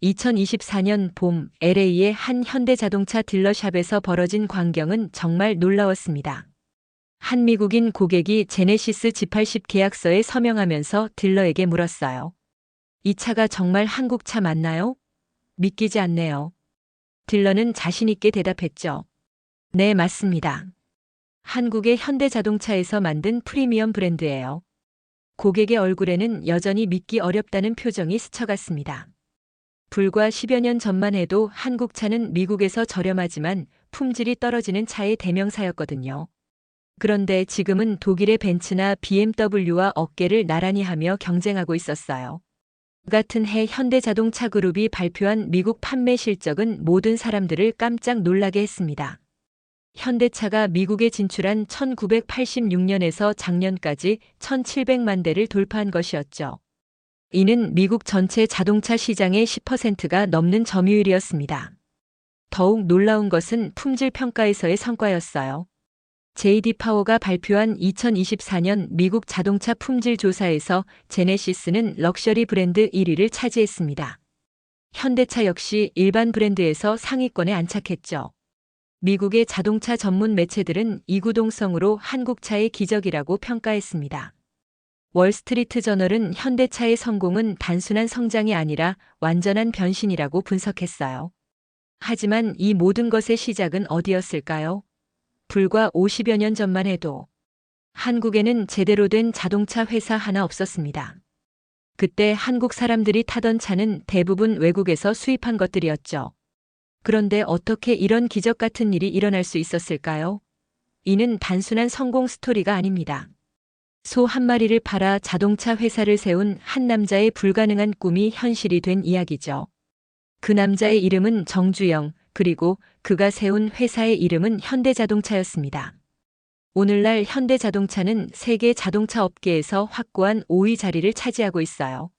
2024년 봄 LA의 한 현대자동차 딜러샵에서 벌어진 광경은 정말 놀라웠습니다. 한 미국인 고객이 제네시스 G80 계약서에 서명하면서 딜러에게 물었어요. 이 차가 정말 한국 차 맞나요? 믿기지 않네요. 딜러는 자신 있게 대답했죠. 네, 맞습니다. 한국의 현대자동차에서 만든 프리미엄 브랜드예요. 고객의 얼굴에는 여전히 믿기 어렵다는 표정이 스쳐갔습니다. 불과 10여 년 전만 해도 한국 차는 미국에서 저렴하지만 품질이 떨어지는 차의 대명사였거든요. 그런데 지금은 독일의 벤츠나 BMW와 어깨를 나란히 하며 경쟁하고 있었어요. 같은 해 현대자동차 그룹이 발표한 미국 판매 실적은 모든 사람들을 깜짝 놀라게 했습니다. 현대차가 미국에 진출한 1986년에서 작년까지 1,700만 대를 돌파한 것이었죠. 이는 미국 전체 자동차 시장의 10%가 넘는 점유율이었습니다. 더욱 놀라운 것은 품질 평가에서의 성과였어요. J.D. 파워가 발표한 2024년 미국 자동차 품질 조사에서 제네시스는 럭셔리 브랜드 1위를 차지했습니다. 현대차 역시 일반 브랜드에서 상위권에 안착했죠. 미국의 자동차 전문 매체들은 이구동성으로 한국차의 기적이라고 평가했습니다. 월스트리트 저널은 현대차의 성공은 단순한 성장이 아니라 완전한 변신이라고 분석했어요. 하지만 이 모든 것의 시작은 어디였을까요? 불과 50여 년 전만 해도 한국에는 제대로 된 자동차 회사 하나 없었습니다. 그때 한국 사람들이 타던 차는 대부분 외국에서 수입한 것들이었죠. 그런데 어떻게 이런 기적 같은 일이 일어날 수 있었을까요? 이는 단순한 성공 스토리가 아닙니다. 소 한 마리를 팔아 자동차 회사를 세운 한 남자의 불가능한 꿈이 현실이 된 이야기죠. 그 남자의 이름은 정주영, 그리고 그가 세운 회사의 이름은 현대자동차였습니다. 오늘날 현대자동차는 세계 자동차 업계에서 확고한 5위 자리를 차지하고 있어요.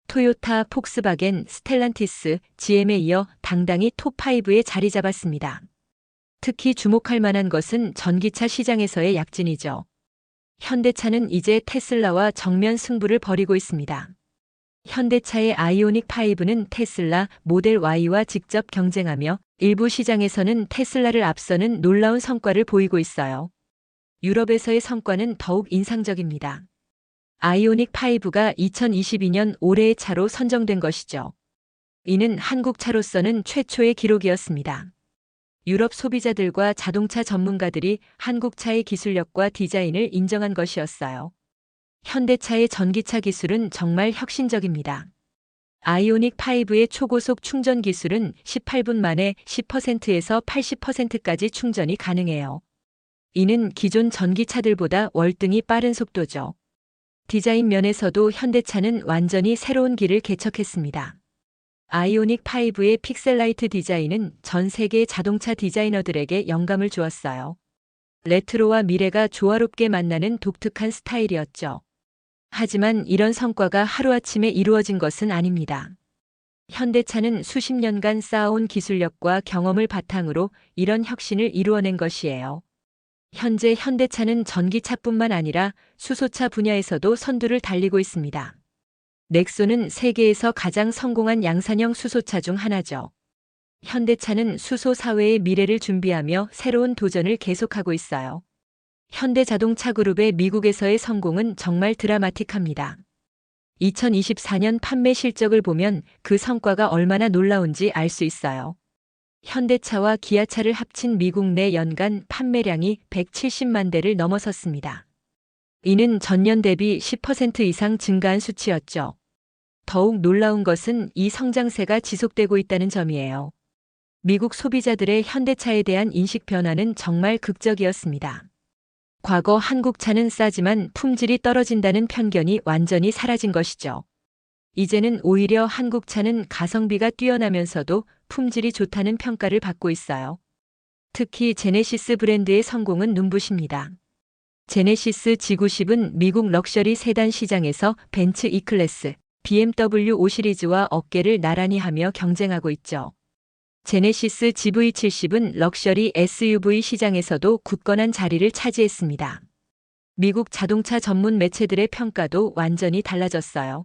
토요타, 폭스바겐, 스텔란티스, GM에 이어 당당히 톱5에 자리 잡았습니다. 특히 주목할 만한 것은 전기차 시장에서의 약진이죠. 현대차는 이제 테슬라와 정면 승부를 벌이고 있습니다. 현대차의 아이오닉 5는 테슬라 모델 Y와 직접 경쟁하며 일부 시장에서는 테슬라를 앞서는 놀라운 성과를 보이고 있어요. 유럽에서의 성과는 더욱 인상적입니다. 아이오닉 5가 2022년 올해의 차로 선정된 것이죠. 이는 한국 차로서는 최초의 기록이었습니다. 유럽 소비자들과 자동차 전문가들이 한국 차의 기술력과 디자인을 인정한 것이었어요. 현대차의 전기차 기술은 정말 혁신적입니다. 아이오닉 5의 초고속 충전 기술은 18분 만에 10%에서 80%까지 충전이 가능해요. 이는 기존 전기차들보다 월등히 빠른 속도죠. 디자인 면에서도 현대차는 완전히 새로운 길을 개척했습니다. 아이오닉 5의 픽셀라이트 디자인은 전 세계 자동차 디자이너들에게 영감을 주었어요. 레트로와 미래가 조화롭게 만나는 독특한 스타일이었죠. 하지만 이런 성과가 하루아침에 이루어진 것은 아닙니다. 현대차는 수십 년간 쌓아온 기술력과 경험을 바탕으로 이런 혁신을 이루어낸 것이에요. 현재 현대차는 전기차뿐만 아니라 수소차 분야에서도 선두를 달리고 있습니다. 넥소는 세계에서 가장 성공한 양산형 수소차 중 하나죠. 현대차는 수소 사회의 미래를 준비하며 새로운 도전을 계속하고 있어요. 현대자동차 그룹의 미국에서의 성공은 정말 드라마틱합니다. 2024년 판매 실적을 보면 그 성과가 얼마나 놀라운지 알 수 있어요. 현대차와 기아차를 합친 미국 내 연간 판매량이 170만 대를 넘어섰습니다. 이는 전년 대비 10% 이상 증가한 수치였죠. 더욱 놀라운 것은 이 성장세가 지속되고 있다는 점이에요. 미국 소비자들의 현대차에 대한 인식 변화는 정말 극적이었습니다. 과거 한국 차는 싸지만 품질이 떨어진다는 편견이 완전히 사라진 것이죠. 이제는 오히려 한국 차는 가성비가 뛰어나면서도 품질이 좋다는 평가를 받고 있어요. 특히 제네시스 브랜드의 성공은 눈부십니다. 제네시스 G90은 미국 럭셔리 세단 시장에서 벤츠 E클래스, BMW 5 시리즈와 어깨를 나란히 하며 경쟁하고 있죠. 제네시스 GV70은 럭셔리 SUV 시장에서도 굳건한 자리를 차지했습니다. 미국 자동차 전문 매체들의 평가도 완전히 달라졌어요.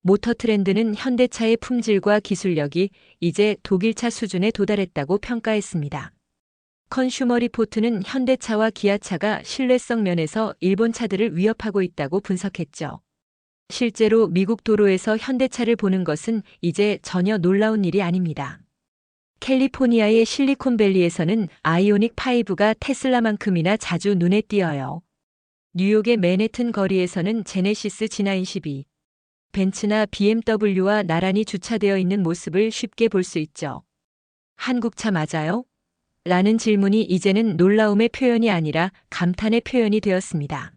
모터 트렌드는 현대차의 품질과 기술력이 이제 독일차 수준에 도달했다고 평가했습니다. 컨슈머 리포트는 현대차와 기아차가 신뢰성 면에서 일본 차들을 위협하고 있다고 분석했죠. 실제로 미국 도로에서 현대차를 보는 것은 이제 전혀 놀라운 일이 아닙니다. 캘리포니아의 실리콘밸리에서는 아이오닉 5가 테슬라만큼이나 자주 눈에 띄어요. 뉴욕의 맨해튼 거리에서는 제네시스 G912, 벤츠나 BMW와 나란히 주차되어 있는 모습을 쉽게 볼 수 있죠. 한국차 맞아요? 라는 질문이 이제는 놀라움의 표현이 아니라 감탄의 표현이 되었습니다.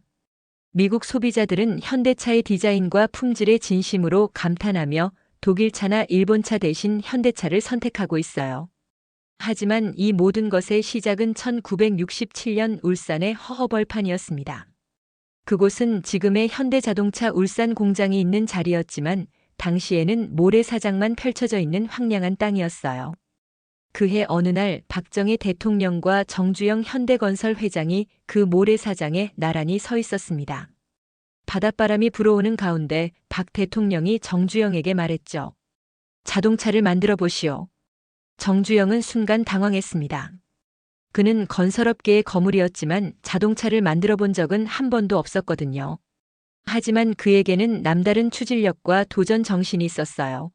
미국 소비자들은 현대차의 디자인과 품질에 진심으로 감탄하며 독일차나 일본차 대신 현대차를 선택하고 있어요. 하지만 이 모든 것의 시작은 1967년 울산의 허허벌판이었습니다. 그곳은 지금의 현대자동차 울산 공장이 있는 자리였지만 당시에는 모래사장만 펼쳐져 있는 황량한 땅이었어요. 그해 어느 날 박정희 대통령과 정주영 현대건설 회장이 그 모래사장에 나란히 서 있었습니다. 바닷바람이 불어오는 가운데 박 대통령이 정주영에게 말했죠. 자동차를 만들어 보시오. 정주영은 순간 당황했습니다. 그는 건설업계의 거물이었지만 자동차를 만들어 본 적은 한 번도 없었거든요. 하지만 그에게는 남다른 추진력과 도전 정신이 있었어요.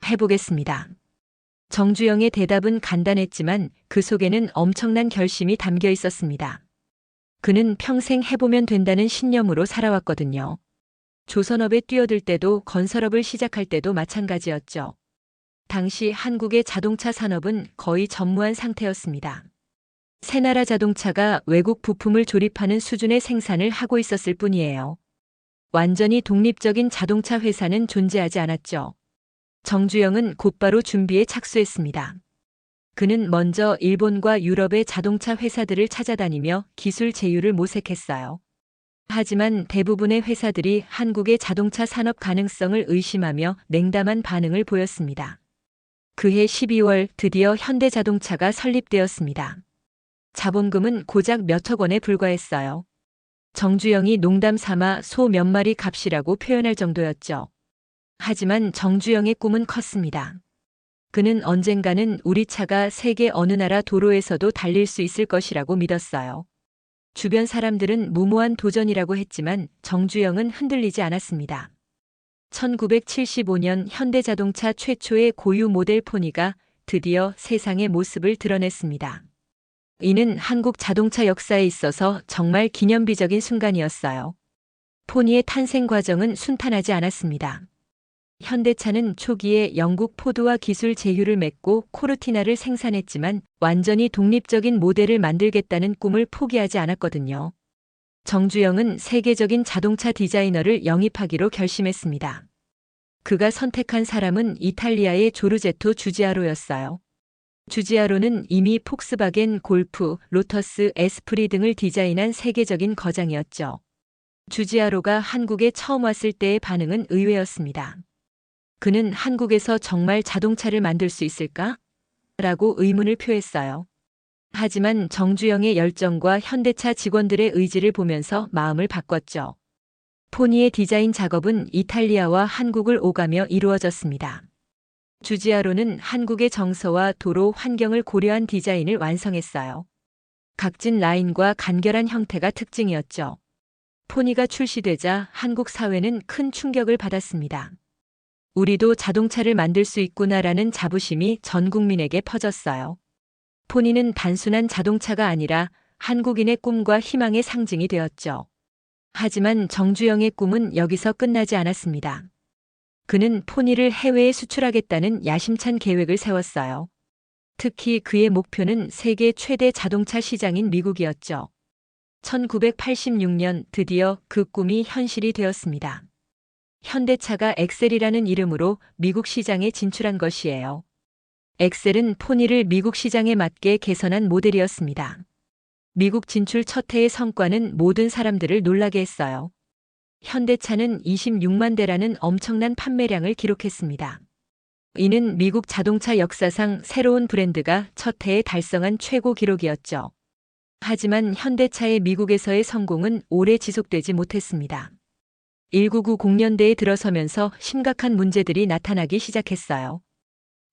해보겠습니다. 정주영의 대답은 간단했지만 그 속에는 엄청난 결심이 담겨 있었습니다. 그는 평생 해보면 된다는 신념으로 살아왔거든요. 조선업에 뛰어들 때도 건설업을 시작할 때도 마찬가지였죠. 당시 한국의 자동차 산업은 거의 전무한 상태였습니다. 새나라 자동차가 외국 부품을 조립하는 수준의 생산을 하고 있었을 뿐이에요. 완전히 독립적인 자동차 회사는 존재하지 않았죠. 정주영은 곧바로 준비에 착수했습니다. 그는 먼저 일본과 유럽의 자동차 회사들을 찾아다니며 기술 제휴를 모색했어요. 하지만 대부분의 회사들이 한국의 자동차 산업 가능성을 의심하며 냉담한 반응을 보였습니다. 그해 12월 드디어 현대자동차가 설립되었습니다. 자본금은 고작 몇억 원에 불과했어요. 정주영이 농담 삼아 소 몇 마리 값이라고 표현할 정도였죠. 하지만 정주영의 꿈은 컸습니다. 그는 언젠가는 우리 차가 세계 어느 나라 도로에서도 달릴 수 있을 것이라고 믿었어요. 주변 사람들은 무모한 도전이라고 했지만 정주영은 흔들리지 않았습니다. 1975년 현대자동차 최초의 고유 모델 포니가 드디어 세상의 모습을 드러냈습니다. 이는 한국 자동차 역사에 있어서 정말 기념비적인 순간이었어요. 포니의 탄생 과정은 순탄하지 않았습니다. 현대차는 초기에 영국 포드와 기술 제휴를 맺고 코르티나를 생산했지만 완전히 독립적인 모델을 만들겠다는 꿈을 포기하지 않았거든요. 정주영은 세계적인 자동차 디자이너를 영입하기로 결심했습니다. 그가 선택한 사람은 이탈리아의 조르제토 주지아로였어요. 주지아로는 이미 폭스바겐 골프, 로터스, 에스프리 등을 디자인한 세계적인 거장이었죠. 주지아로가 한국에 처음 왔을 때의 반응은 의외였습니다. 그는 한국에서 정말 자동차를 만들 수 있을까? 라고 의문을 표했어요. 하지만 정주영의 열정과 현대차 직원들의 의지를 보면서 마음을 바꿨죠. 포니의 디자인 작업은 이탈리아와 한국을 오가며 이루어졌습니다. 주지아로는 한국의 정서와 도로 환경을 고려한 디자인을 완성했어요. 각진 라인과 간결한 형태가 특징이었죠. 포니가 출시되자 한국 사회는 큰 충격을 받았습니다. 우리도 자동차를 만들 수 있구나라는 자부심이 전 국민에게 퍼졌어요. 포니는 단순한 자동차가 아니라 한국인의 꿈과 희망의 상징이 되었죠. 하지만 정주영의 꿈은 여기서 끝나지 않았습니다. 그는 포니를 해외에 수출하겠다는 야심찬 계획을 세웠어요. 특히 그의 목표는 세계 최대 자동차 시장인 미국이었죠. 1986년 드디어 그 꿈이 현실이 되었습니다. 현대차가 엑셀이라는 이름으로 미국 시장에 진출한 것이에요. 엑셀은 포니를 미국 시장에 맞게 개선한 모델이었습니다. 미국 진출 첫 해의 성과는 모든 사람들을 놀라게 했어요. 현대차는 26만 대라는 엄청난 판매량을 기록했습니다. 이는 미국 자동차 역사상 새로운 브랜드가 첫 해에 달성한 최고 기록이었죠. 하지만 현대차의 미국에서의 성공은 오래 지속되지 못했습니다. 1990 공년대에 들어서면서 심각한 문제들이 나타나기 시작했어요.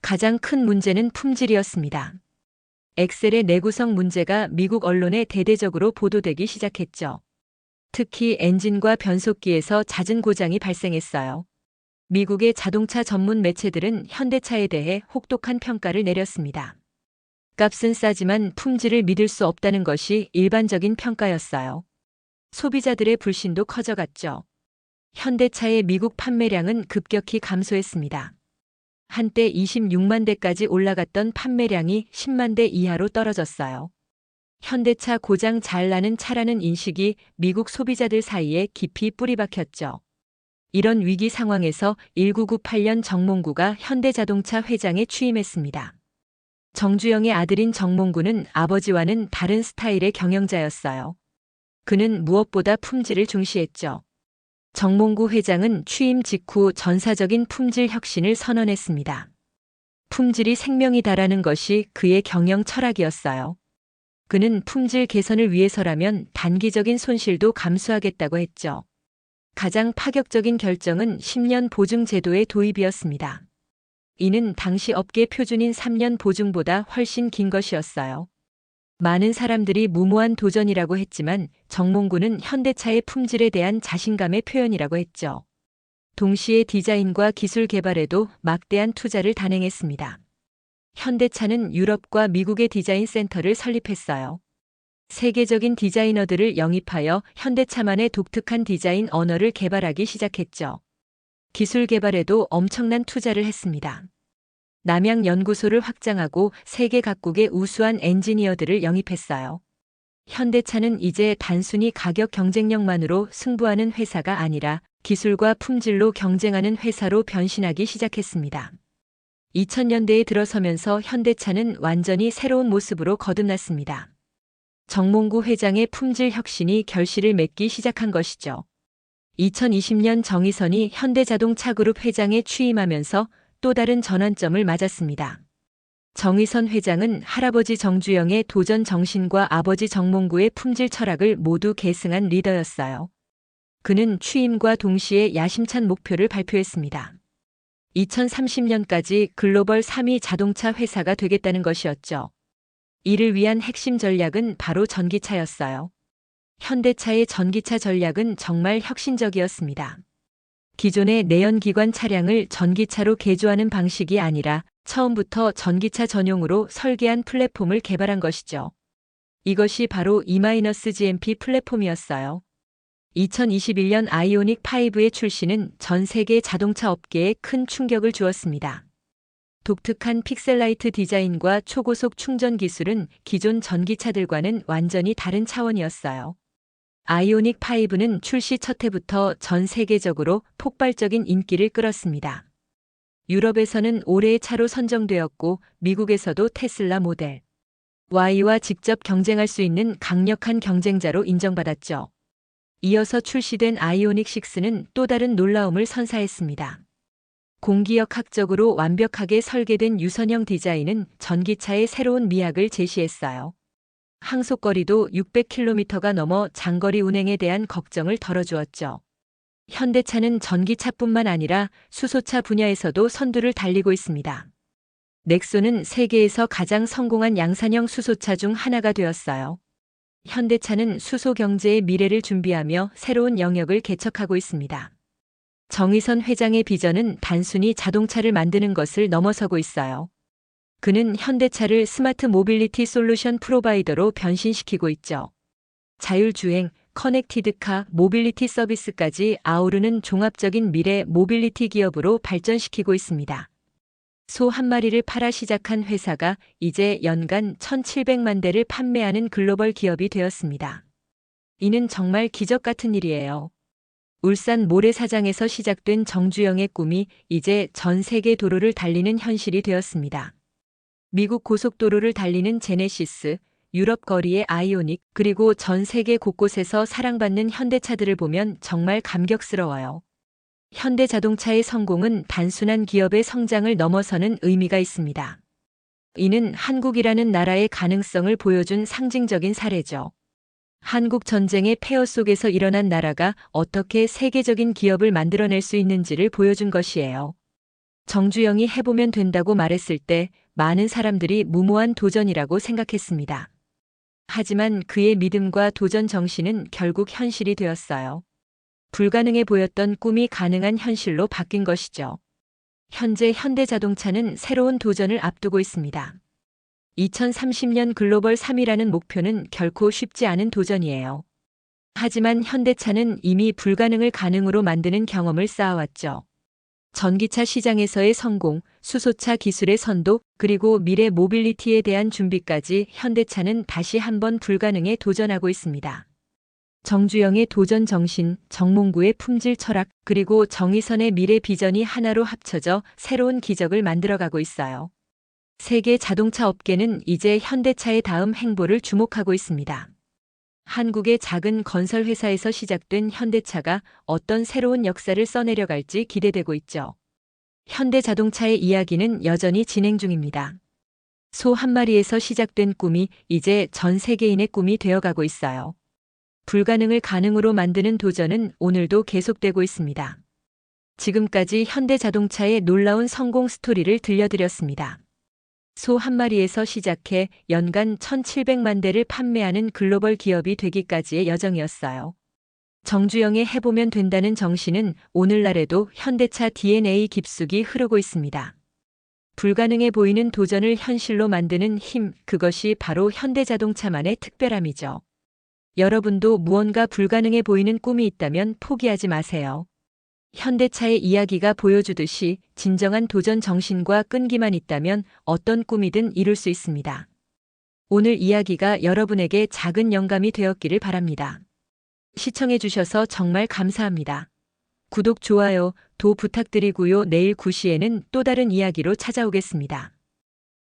가장 큰 문제는 품질이었습니다. 엑셀의 내구성 문제가 미국 언론에 대대적으로 보도되기 시작했죠. 특히 엔진과 변속기에서 잦은 고장이 발생했어요. 미국의 자동차 전문 매체들은 현대차에 대해 혹독한 평가를 내렸습니다. 값은 싸지만 품질을 믿을 수 없다는 것이 일반적인 평가였어요. 소비자들의 불신도 커져갔죠. 현대차의 미국 판매량은 급격히 감소했습니다. 한때 26만 대까지 올라갔던 판매량이 10만 대 이하로 떨어졌어요. 현대차 고장 잘 나는 차라는 인식이 미국 소비자들 사이에 깊이 뿌리박혔죠. 이런 위기 상황에서 1998년 정몽구가 현대자동차 회장에 취임했습니다. 정주영의 아들인 정몽구는 아버지와는 다른 스타일의 경영자였어요. 그는 무엇보다 품질을 중시했죠. 정몽구 회장은 취임 직후 전사적인 품질 혁신을 선언했습니다. 품질이 생명이다라는 것이 그의 경영 철학이었어요. 그는 품질 개선을 위해서라면 단기적인 손실도 감수하겠다고 했죠. 가장 파격적인 결정은 10년 보증 제도의 도입이었습니다. 이는 당시 업계 표준인 3년 보증보다 훨씬 긴 것이었어요. 많은 사람들이 무모한 도전이라고 했지만 정몽구는 현대차의 품질에 대한 자신감의 표현이라고 했죠. 동시에 디자인과 기술 개발에도 막대한 투자를 단행했습니다. 현대차는 유럽과 미국의 디자인 센터를 설립했어요. 세계적인 디자이너들을 영입하여 현대차만의 독특한 디자인 언어를 개발하기 시작했죠. 기술 개발에도 엄청난 투자를 했습니다. 남양 연구소를 확장하고 세계 각국의 우수한 엔지니어들을 영입했어요. 현대차는 이제 단순히 가격 경쟁력만으로 승부하는 회사가 아니라 기술과 품질로 경쟁하는 회사로 변신하기 시작했습니다. 2000년대에 들어서면서 현대차는 완전히 새로운 모습으로 거듭났습니다. 정몽구 회장의 품질 혁신이 결실을 맺기 시작한 것이죠. 2020년 정의선이 현대자동차그룹 회장에 취임하면서 또 다른 전환점을 맞았습니다. 정의선 회장은 할아버지 정주영의 도전 정신과 아버지 정몽구의 품질 철학을 모두 계승한 리더였어요. 그는 취임과 동시에 야심찬 목표를 발표했습니다. 2030년까지 글로벌 3위 자동차 회사가 되겠다는 것이었죠. 이를 위한 핵심 전략은 바로 전기차였어요. 현대차의 전기차 전략은 정말 혁신적이었습니다. 기존의 내연기관 차량을 전기차로 개조하는 방식이 아니라 처음부터 전기차 전용으로 설계한 플랫폼을 개발한 것이죠. 이것이 바로 E-GMP 플랫폼이었어요. 2021년 아이오닉 5의 출시는 전 세계 자동차 업계에 큰 충격을 주었습니다. 독특한 픽셀라이트 디자인과 초고속 충전 기술은 기존 전기차들과는 완전히 다른 차원이었어요. 아이오닉 5는 출시 첫 해부터 전 세계적으로 폭발적인 인기를 끌었습니다. 유럽에서는 올해의 차로 선정되었고 미국에서도 테슬라 모델 Y와 직접 경쟁할 수 있는 강력한 경쟁자로 인정받았죠. 이어서 출시된 아이오닉 6는 또 다른 놀라움을 선사했습니다. 공기역학적으로 완벽하게 설계된 유선형 디자인은 전기차의 새로운 미학을 제시했어요. 항속거리도 600km가 넘어 장거리 운행에 대한 걱정을 덜어주었죠. 현대차는 전기차뿐만 아니라 수소차 분야에서도 선두를 달리고 있습니다. 넥소는 세계에서 가장 성공한 양산형 수소차 중 하나가 되었어요. 현대차는 수소 경제의 미래를 준비하며 새로운 영역을 개척하고 있습니다. 정의선 회장의 비전은 단순히 자동차를 만드는 것을 넘어서고 있어요. 그는 현대차를 스마트 모빌리티 솔루션 프로바이더로 변신시키고 있죠. 자율주행, 커넥티드카, 모빌리티 서비스까지 아우르는 종합적인 미래 모빌리티 기업으로 발전시키고 있습니다. 소 한 마리를 팔아 시작한 회사가 이제 연간 1,700만 대를 판매하는 글로벌 기업이 되었습니다. 이는 정말 기적 같은 일이에요. 울산 모래사장에서 시작된 정주영의 꿈이 이제 전 세계 도로를 달리는 현실이 되었습니다. 미국 고속도로를 달리는 제네시스, 유럽 거리의 아이오닉, 그리고 전 세계 곳곳에서 사랑받는 현대차들을 보면 정말 감격스러워요. 현대자동차의 성공은 단순한 기업의 성장을 넘어서는 의미가 있습니다. 이는 한국이라는 나라의 가능성을 보여준 상징적인 사례죠. 한국 전쟁의 폐허 속에서 일어난 나라가 어떻게 세계적인 기업을 만들어낼 수 있는지를 보여준 것이에요. 정주영이 해보면 된다고 말했을 때 많은 사람들이 무모한 도전이라고 생각했습니다. 하지만 그의 믿음과 도전 정신은 결국 현실이 되었어요. 불가능해 보였던 꿈이 가능한 현실로 바뀐 것이죠. 현재 현대자동차는 새로운 도전을 앞두고 있습니다. 2030년 글로벌 3위라는 목표는 결코 쉽지 않은 도전이에요. 하지만 현대차는 이미 불가능을 가능으로 만드는 경험을 쌓아왔죠. 전기차 시장에서의 성공, 수소차 기술의 선도, 그리고 미래 모빌리티에 대한 준비까지 현대차는 다시 한번 불가능에 도전하고 있습니다. 정주영의 도전 정신, 정몽구의 품질 철학, 그리고 정의선의 미래 비전이 하나로 합쳐져 새로운 기적을 만들어가고 있어요. 세계 자동차 업계는 이제 현대차의 다음 행보를 주목하고 있습니다. 한국의 작은 건설 회사에서 시작된 현대차가 어떤 새로운 역사를 써내려갈지 기대되고 있죠. 현대자동차의 이야기는 여전히 진행 중입니다. 소 한 마리에서 시작된 꿈이 이제 전 세계인의 꿈이 되어가고 있어요. 불가능을 가능으로 만드는 도전은 오늘도 계속되고 있습니다. 지금까지 현대자동차의 놀라운 성공 스토리를 들려드렸습니다. 소 한 마리에서 시작해 연간 1,700만 대를 판매하는 글로벌 기업이 되기까지의 여정이었어요. 정주영의 해보면 된다는 정신은 오늘날에도 현대차 DNA 깊숙이 흐르고 있습니다. 불가능해 보이는 도전을 현실로 만드는 힘, 그것이 바로 현대자동차만의 특별함이죠. 여러분도 무언가 불가능해 보이는 꿈이 있다면 포기하지 마세요. 현대차의 이야기가 보여주듯이 진정한 도전 정신과 끈기만 있다면 어떤 꿈이든 이룰 수 있습니다. 오늘 이야기가 여러분에게 작은 영감이 되었기를 바랍니다. 시청해주셔서 정말 감사합니다. 구독, 좋아요, 도 부탁드리고요. 내일 9시에는 또 다른 이야기로 찾아오겠습니다.